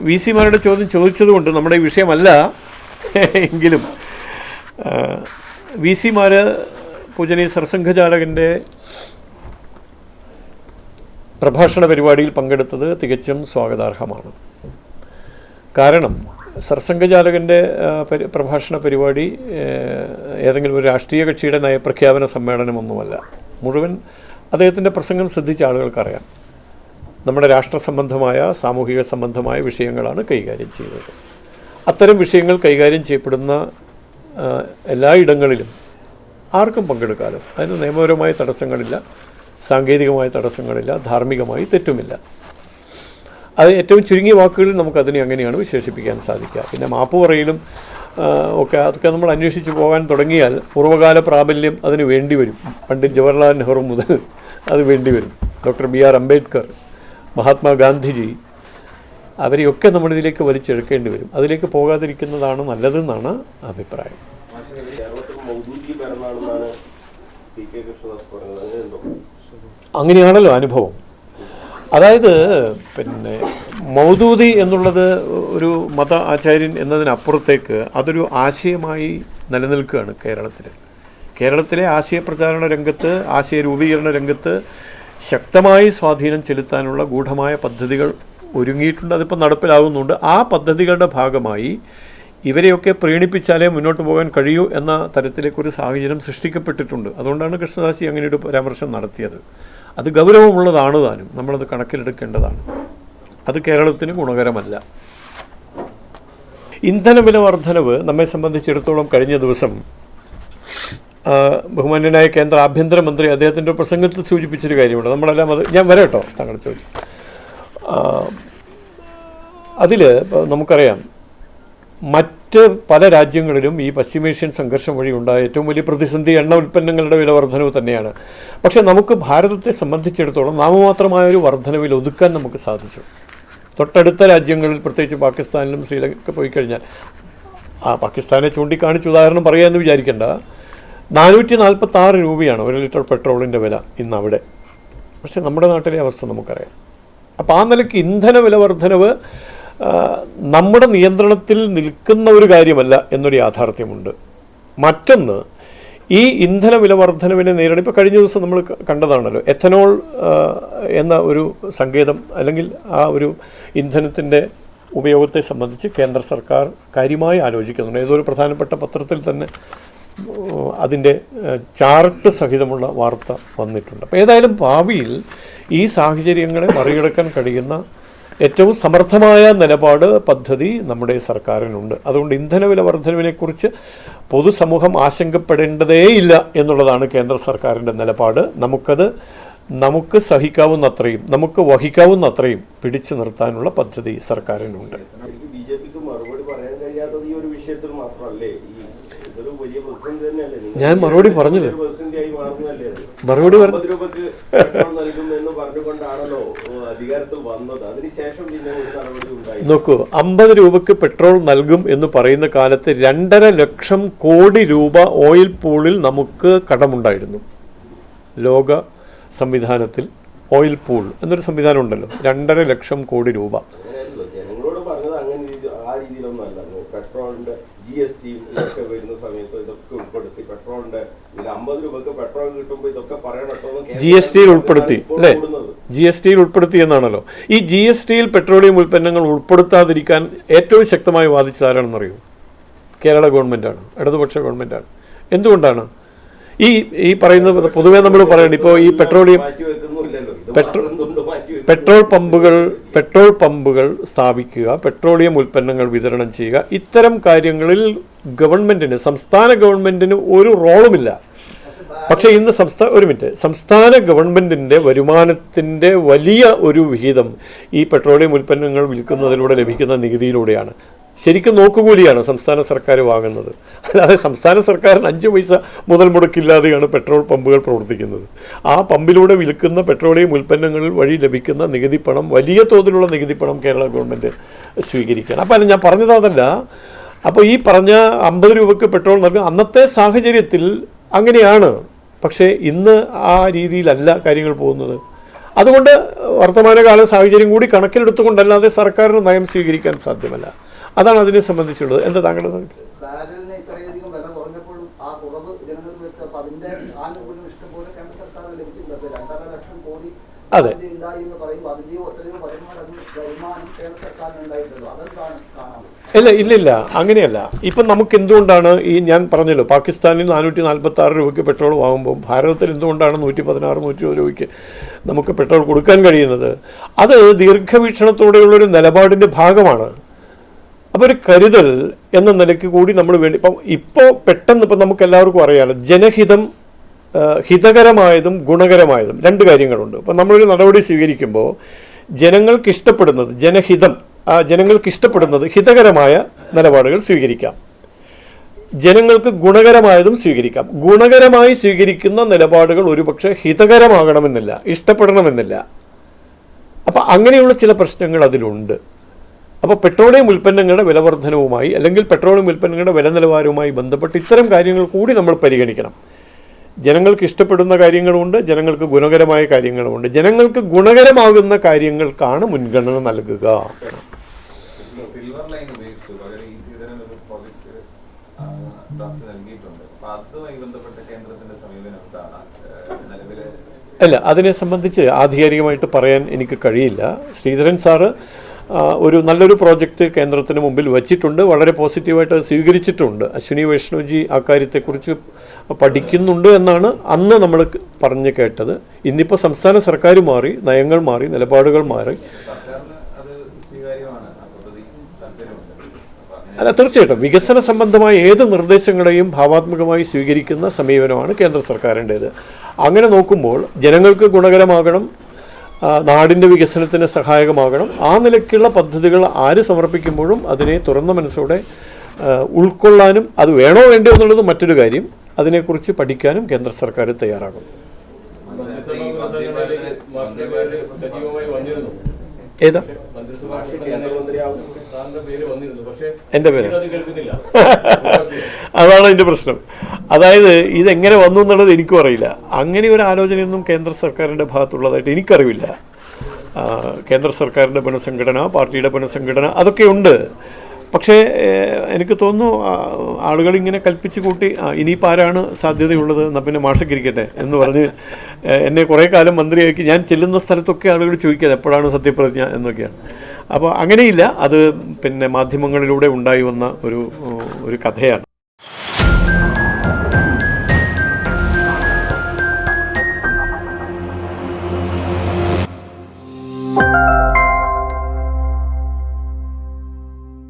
V സിമാരുടെ ചോദ്യം ചോദിച്ചതുകൊണ്ട് നമ്മുടെ ഈ വിഷയമല്ല എങ്കിലും വി സിമാർ പൂജനീയ സർസംഘചാലകൻ്റെ പ്രഭാഷണ പരിപാടിയിൽ പങ്കെടുത്തത് തികച്ചും സ്വാഗതാർഹമാണ്. കാരണം സർസംഘചാലകൻ്റെ പ്രഭാഷണ പരിപാടി ഏതെങ്കിലും ഒരു രാഷ്ട്രീയ കക്ഷിയുടെ നയപ്രഖ്യാപന സമ്മേളനമൊന്നുമല്ല. മുഴുവൻ അദ്ദേഹത്തിൻ്റെ പ്രസംഗം ശ്രദ്ധിച്ച ആളുകൾക്കറിയാം നമ്മുടെ രാഷ്ട്ര സംബന്ധമായ സാമൂഹിക സംബന്ധമായ വിഷയങ്ങളാണ് കൈകാര്യം ചെയ്തത്. അത്തരം വിഷയങ്ങൾ കൈകാര്യം ചെയ്യപ്പെടുന്ന എല്ലായിടങ്ങളിലും ആർക്കും പങ്കെടുക്കാമല്ലോ. അതിന് നിയമപരമായ തടസ്സങ്ങളില്ല, സാങ്കേതികമായ തടസ്സങ്ങളില്ല, ധാർമ്മികമായി തെറ്റുമില്ല. അത് ഏറ്റവും ചുരുങ്ങിയ വാക്കുകളിൽ നമുക്കതിനെ അങ്ങനെയാണ് വിശേഷിപ്പിക്കാൻ സാധിക്കുക. പിന്നെ മാപ്പ് പറയലും ഒക്കെ അതൊക്കെ നമ്മൾ അന്വേഷിച്ച് പോകാൻ തുടങ്ങിയാൽ പൂർവ്വകാല പ്രാബല്യം അതിന് വേണ്ടിവരും. പണ്ഡിറ്റ് ജവഹർലാൽ നെഹ്റു മുതൽ അത് വേണ്ടിവരും. ഡോക്ടർ BR അംബേദ്കർ, മഹാത്മാഗാന്ധിജി, അവരെയൊക്കെ നമ്മളിതിലേക്ക് വലിച്ചെടുക്കേണ്ടി വരും. അതിലേക്ക് പോകാതിരിക്കുന്നതാണ് നല്ലതെന്നാണ് അഭിപ്രായം. അങ്ങനെയാണല്ലോ അനുഭവം. അതായത് പിന്നെ മൗദൂദി എന്നുള്ളത് ഒരു മത ആചാര്യൻ എന്നതിനപ്പുറത്തേക്ക് അതൊരു ആശയമായി നിലനിൽക്കുകയാണ് കേരളത്തിലെ ആശയപ്രചാരണ രംഗത്ത്, ആശയ രൂപീകരണ രംഗത്ത് ശക്തമായി സ്വാധീനം ചെലുത്താനുള്ള ഗൂഢമായ പദ്ധതികൾ ഒരുങ്ങിയിട്ടുണ്ട്. അതിപ്പോൾ നടപ്പിലാകുന്നുണ്ട്. ആ പദ്ധതികളുടെ ഭാഗമായി ഇവരെയൊക്കെ പ്രീണിപ്പിച്ചാലേ മുന്നോട്ട് പോകാൻ കഴിയൂ എന്ന തരത്തിലേക്കൊരു സാഹചര്യം സൃഷ്ടിക്കപ്പെട്ടിട്ടുണ്ട്. അതുകൊണ്ടാണ് കൃഷ്ണദാസി അങ്ങനെയൊരു പരാമർശം നടത്തിയത്. അത് ഗൗരവമുള്ളതാണ് താനും, നമ്മളത് കണക്കിലെടുക്കേണ്ടതാണ്. അത് കേരളത്തിന് ഗുണകരമല്ല. ഇന്ധനവില വർധനവ് നമ്മെ സംബന്ധിച്ചിടത്തോളം കഴിഞ്ഞ ദിവസം ബഹുമാന്യനായ കേന്ദ്ര ആഭ്യന്തരമന്ത്രി അദ്ദേഹത്തിൻ്റെ പ്രസംഗത്തിൽ സൂചിപ്പിച്ചൊരു കാര്യമുണ്ട്. നമ്മളെല്ലാം അത് ഞാൻ വരാം കേട്ടോ, താങ്കൾ ചോദിച്ചു. അതിൽ നമുക്കറിയാം മറ്റ് പല രാജ്യങ്ങളിലും ഈ പശ്ചിമേഷ്യൻ സംഘർഷം വഴി ഉണ്ടായ ഏറ്റവും വലിയ പ്രതിസന്ധി എണ്ണ ഉൽപ്പന്നങ്ങളുടെ വില വർധനവ് തന്നെയാണ്. പക്ഷേ നമുക്ക് ഭാരതത്തെ സംബന്ധിച്ചിടത്തോളം നാമമാത്രമായൊരു വർധനവിൽ ഒതുക്കാൻ നമുക്ക് സാധിച്ചു. തൊട്ടടുത്ത രാജ്യങ്ങളിൽ, പ്രത്യേകിച്ച് പാകിസ്ഥാനിലും ശ്രീലങ്ക പോയി കഴിഞ്ഞാൽ, പാകിസ്ഥാനെ ചൂണ്ടിക്കാണിച്ച് ഉദാഹരണം പറയാമെന്ന് വിചാരിക്കേണ്ട, 446 രൂപയാണ് 1 ലിറ്റർ പെട്രോളിൻ്റെ വില ഇന്ന് അവിടെ. പക്ഷേ നമ്മുടെ നാട്ടിലെ അവസ്ഥ നമുക്കറിയാം. അപ്പോൾ ആ നിലയ്ക്ക് ഇന്ധന വില വർധനവ് നമ്മുടെ നിയന്ത്രണത്തിൽ നിൽക്കുന്ന ഒരു കാര്യമല്ല എന്നൊരു യാഥാർത്ഥ്യമുണ്ട്. മറ്റൊന്ന്, ഈ ഇന്ധന വില വർധനവിനെ നേരിടാൻ ഇപ്പോൾ കഴിഞ്ഞ ദിവസം നമ്മൾ കണ്ടതാണല്ലോ, എഥനോൾ എന്ന ഒരു സങ്കേതം അല്ലെങ്കിൽ ആ ഒരു ഇന്ധനത്തിൻ്റെ ഉപയോഗത്തെ സംബന്ധിച്ച് കേന്ദ്ര സർക്കാർ കാര്യമായി ആലോചിക്കുന്നുണ്ട്. ഏതൊരു പ്രധാനപ്പെട്ട പത്രത്തിൽ തന്നെ അതിൻ്റെ ചാർട്ട് സഹിതമുള്ള വാർത്ത വന്നിട്ടുണ്ട്. അപ്പോൾ ഏതായാലും ഭാവിയിൽ ഈ സാഹചര്യങ്ങളെ മറികടക്കാൻ കഴിയുന്ന ഏറ്റവും സമർത്ഥമായ നിലപാട്, പദ്ധതി നമ്മുടെ സർക്കാരിനുണ്ട്. അതുകൊണ്ട് ഇന്ധനവില വർധനവിനെക്കുറിച്ച് പൊതുസമൂഹം ആശങ്കപ്പെടേണ്ടതേയില്ല എന്നുള്ളതാണ് കേന്ദ്ര സർക്കാരിൻ്റെ നിലപാട്. നമുക്ക് സഹിക്കാവുന്നത്രയും, നമുക്ക് വഹിക്കാവുന്നത്രയും പിടിച്ചു നിർത്താനുള്ള പദ്ധതി സർക്കാരിനുണ്ട്. ഞാൻ മറുപടി പറഞ്ഞില്ല. നോക്കൂ, 50 രൂപക്ക് പെട്രോൾ നൽകും എന്ന് പറയുന്ന കാലത്ത് 2.5 ലക്ഷം കോടി രൂപ ഓയിൽ പൂളിൽ നമുക്ക് കടമുണ്ടായിരുന്നു. ലോക സംവിധാനത്തിൽ ഓയിൽ പൂൾ എന്നൊരു സംവിധാനം ഉണ്ടല്ലോ, 2.5 ലക്ഷം കോടി രൂപ. ജനങ്ങളോട് പറഞ്ഞത് അങ്ങനെ ആ രീതിയിലൊന്നും അല്ല. പെട്രോളിന്റെ GST വരുന്ന സമയത്ത് ഇതൊക്കെ ഉൾപ്പെടുത്തി, പെട്രോളിന്റെ 50 രൂപക്ക് പെട്രോൾ കിട്ടുമ്പോൾ ഇതൊക്കെ പറയണട്ടോ, GSTയിൽ ഉൾപ്പെടുത്തി അല്ലേ? GSTയിൽ ഉൾപ്പെടുത്തി എന്നാണല്ലോ. ഈ GSTയിൽ പെട്രോളിയം ഉൽപ്പന്നങ്ങൾ ഉൾപ്പെടുത്താതിരിക്കാൻ ഏറ്റവും ശക്തമായി വാദിച്ചത് ആരാണെന്നറിയോ? കേരള ഗവൺമെൻറ്റാണ്, ഇടതുപക്ഷ ഗവൺമെൻറ്റാണ്. എന്തുകൊണ്ടാണ്? ഈ പറയുന്നത് പൊതുവേ നമ്മൾ പറയണം, ഇപ്പോൾ ഈ പെട്രോൾ പമ്പുകൾ സ്ഥാപിക്കുക, പെട്രോളിയം ഉൽപ്പന്നങ്ങൾ വിതരണം ചെയ്യുക, ഇത്തരം കാര്യങ്ങളിൽ ഗവൺമെൻറ്റിന്, സംസ്ഥാന ഗവൺമെൻറ്റിന് ഒരു റോളുമില്ല. പക്ഷേ ഇന്ന് സംസ്ഥാന ഗവൺമെൻറ്റിൻ്റെ വരുമാനത്തിൻ്റെ വലിയ ഒരു വിഹിതം ഈ പെട്രോളിയം ഉൽപ്പന്നങ്ങൾ വിൽക്കുന്നതിലൂടെ ലഭിക്കുന്ന നികുതിയിലൂടെയാണ്. ശരിക്കും നോക്കുകൂലിയാണ് സംസ്ഥാന സർക്കാർ വാങ്ങുന്നത്. അല്ലാതെ സംസ്ഥാന സർക്കാരിന് 5 പൈസ മുതൽ മുടക്കില്ലാതെയാണ് പെട്രോൾ പമ്പുകൾ പ്രവർത്തിക്കുന്നത്. ആ പമ്പിലൂടെ വിൽക്കുന്ന പെട്രോളിയം ഉൽപ്പന്നങ്ങളിൽ വഴി ലഭിക്കുന്ന നികുതി പണം, വലിയ തോതിലുള്ള നികുതി പണം കേരള ഗവൺമെൻറ് സ്വീകരിക്കുകയാണ്. അപ്പോൾ ഞാൻ പറഞ്ഞത് അതല്ല. അപ്പോൾ ഈ പറഞ്ഞ 50 രൂപയ്ക്ക് പെട്രോൾ നൽകുക അന്നത്തെ സാഹചര്യത്തിൽ അങ്ങനെയാണ്. പക്ഷേ ഇന്ന് ആ രീതിയിലല്ല കാര്യങ്ങൾ പോകുന്നത്. അതുകൊണ്ട് വർത്തമാനകാല സാഹചര്യം കൂടി കണക്കിലെടുത്തുകൊണ്ടല്ലാതെ സർക്കാരിന് നയം സ്വീകരിക്കാൻ സാധ്യമല്ല. അതാണ് അതിനെ സംബന്ധിച്ചുള്ളത്. എന്താ താങ്കളുടെ ബാരലിന് ഇത്രയധികം വില കുറഞ്ഞപ്പോഴും ആ കുറവ് ജനങ്ങൾക്ക് വ്യക്തം അതിന്റെ ആനുകൂല്യം ഇഷ്ടംപോലെ കേന്ദ്ര സർക്കാർ ലഭിച്ചിട്ടുണ്ട്. 2.5 ലക്ഷം കോടി അതെ ഉണ്ടായി എന്ന് പറയുമ്പോൾ അതിന്റെയോ എത്രയോ വരുമാനം കേന്ദ്ര സർക്കാരിന് ഉണ്ടായിട്ടുണ്ടല്ലോ. അതെന്താണ് കാണാൻ? ഇല്ല അങ്ങനെയല്ല. ഇപ്പം നമുക്ക് എന്തുകൊണ്ടാണ് ഞാൻ പറഞ്ഞല്ലോ, പാകിസ്ഥാനിൽ 446 രൂപയ്ക്ക് പെട്രോൾ വാങ്ങുമ്പോൾ ഭാരതത്തിൽ എന്തുകൊണ്ടാണ് 116, 120 രൂപയ്ക്ക് നമുക്ക് പെട്രോൾ കൊടുക്കാൻ കഴിയുന്നത്? അത് ദീർഘവീക്ഷണത്തോടെയുള്ളൊരു നിലപാടിൻ്റെ ഭാഗമാണ്. അപ്പോൾ ഒരു കരുതൽ എന്ന നിലയ്ക്ക് കൂടി നമ്മൾ വേണ്ടി ഇപ്പോൾ പെട്ടെന്ന് ഇപ്പം നമുക്ക് എല്ലാവർക്കും അറിയാമല്ലോ, ജനഹിതം ഹിതകരമായതും ഗുണകരമായതും രണ്ട് കാര്യങ്ങളുണ്ട്. അപ്പം നമ്മളൊരു നടപടി സ്വീകരിക്കുമ്പോൾ ജനങ്ങൾക്കിഷ്ടപ്പെടുന്നത് ജനങ്ങൾക്കിഷ്ടപ്പെടുന്നത് ഹിതകരമായ നിലപാടുകൾ സ്വീകരിക്കാം, ജനങ്ങൾക്ക് ഗുണകരമായതും സ്വീകരിക്കാം. ഗുണകരമായി സ്വീകരിക്കുന്ന നിലപാടുകൾ ഒരുപക്ഷെ ഹിതകരമാകണമെന്നില്ല, ഇഷ്ടപ്പെടണമെന്നില്ല. അപ്പം അങ്ങനെയുള്ള ചില പ്രശ്നങ്ങൾ അതിലുണ്ട്. അപ്പോൾ പെട്രോളിയം ഉൽപ്പന്നങ്ങളുടെ വിലവർദ്ധനവുമായി അല്ലെങ്കിൽ പെട്രോളിയം ഉൽപ്പന്നങ്ങളുടെ വില നിലവാരവുമായി ബന്ധപ്പെട്ട് ഇത്തരം കാര്യങ്ങൾ കൂടി നമ്മൾ പരിഗണിക്കണം. ജനങ്ങൾക്ക് ഇഷ്ടപ്പെടുന്ന കാര്യങ്ങളുമുണ്ട്, ജനങ്ങൾക്ക് ഗുണകരമായ കാര്യങ്ങളുമുണ്ട്. ജനങ്ങൾക്ക് ഗുണകരമാകുന്ന കാര്യങ്ങൾക്കാണ് മുൻഗണന നൽകുക. അല്ല, അതിനെ സംബന്ധിച്ച് ആധികാരികമായിട്ട് പറയാൻ എനിക്ക് കഴിയില്ല. ശ്രീധരൻ സാറ് ഒരു നല്ലൊരു പ്രോജക്റ്റ് കേന്ദ്രത്തിന് മുമ്പിൽ വച്ചിട്ടുണ്ട്, വളരെ പോസിറ്റീവായിട്ട് അത് സ്വീകരിച്ചിട്ടുണ്ട്. അശ്വിനി വൈഷ്ണവ്ജി ആ കാര്യത്തെക്കുറിച്ച് പഠിക്കുന്നുണ്ട് എന്നാണ് അന്ന് നമ്മൾ പറഞ്ഞു കേട്ടത്. ഇന്നിപ്പോൾ സംസ്ഥാന സർക്കാർ മാറി, നയങ്ങൾ മാറി, നിലപാടുകൾ മാറി. അല്ല, തീർച്ചയായിട്ടും വികസന സംബന്ധമായ ഏത് നിർദ്ദേശങ്ങളെയും ഭാവാത്മകമായി സ്വീകരിക്കുന്ന സമീപനമാണ് കേന്ദ്ര സർക്കാരിൻ്റേത്. അങ്ങനെ നോക്കുമ്പോൾ ജനങ്ങൾക്ക് ഗുണകരമാകണം, നാടിൻ്റെ വികസനത്തിന് സഹായകമാകണം. ആ നിലയ്ക്കുള്ള പദ്ധതികൾ ആര് സമർപ്പിക്കുമ്പോഴും അതിനെ തുറന്ന മനസ്സോടെ ഉൾക്കൊള്ളാനും അത് വേണോ വേണ്ടോ എന്നുള്ളത് മറ്റൊരു കാര്യം, അതിനെക്കുറിച്ച് പഠിക്കാനും കേന്ദ്ര സർക്കാർ തയ്യാറാകും. ഏതാ എൻ്റെ പേര്? അതാണ് എൻ്റെ പ്രശ്നം. അതായത് ഇതെങ്ങനെ വന്നു എന്നുള്ളത് എനിക്കും അറിയില്ല. അങ്ങനെ ഒരു ആലോചനയൊന്നും കേന്ദ്ര സർക്കാരിൻ്റെ ഭാഗത്തുള്ളതായിട്ട് എനിക്കറിവില്ല. കേന്ദ്ര സർക്കാരിൻ്റെ പുനഃസംഘടന, പാർട്ടിയുടെ പുനഃസംഘടന അതൊക്കെ ഉണ്ട്. പക്ഷേ എനിക്ക് തോന്നുന്നു ആളുകളിങ്ങനെ കൽപ്പിച്ച് കൂട്ടി ഇനിയിപ്പോൾ ആരാണ് സാധ്യതയുള്ളത്, എന്നാൽ പിന്നെ മാഷക്കിരിക്കട്ടെ എന്ന് പറഞ്ഞ് എന്നെ കുറേ കാലം മന്ത്രിയാക്കി ഞാൻ ചെല്ലുന്ന സ്ഥലത്തൊക്കെ ആളുകൾ ചോദിക്കാതെ എപ്പോഴാണ് സത്യപ്രതിജ്ഞ എന്നൊക്കെയാണ്. അപ്പോൾ അങ്ങനെയില്ല, അത് പിന്നെ മാധ്യമങ്ങളിലൂടെ ഉണ്ടായി വന്ന ഒരു കഥയാണ്.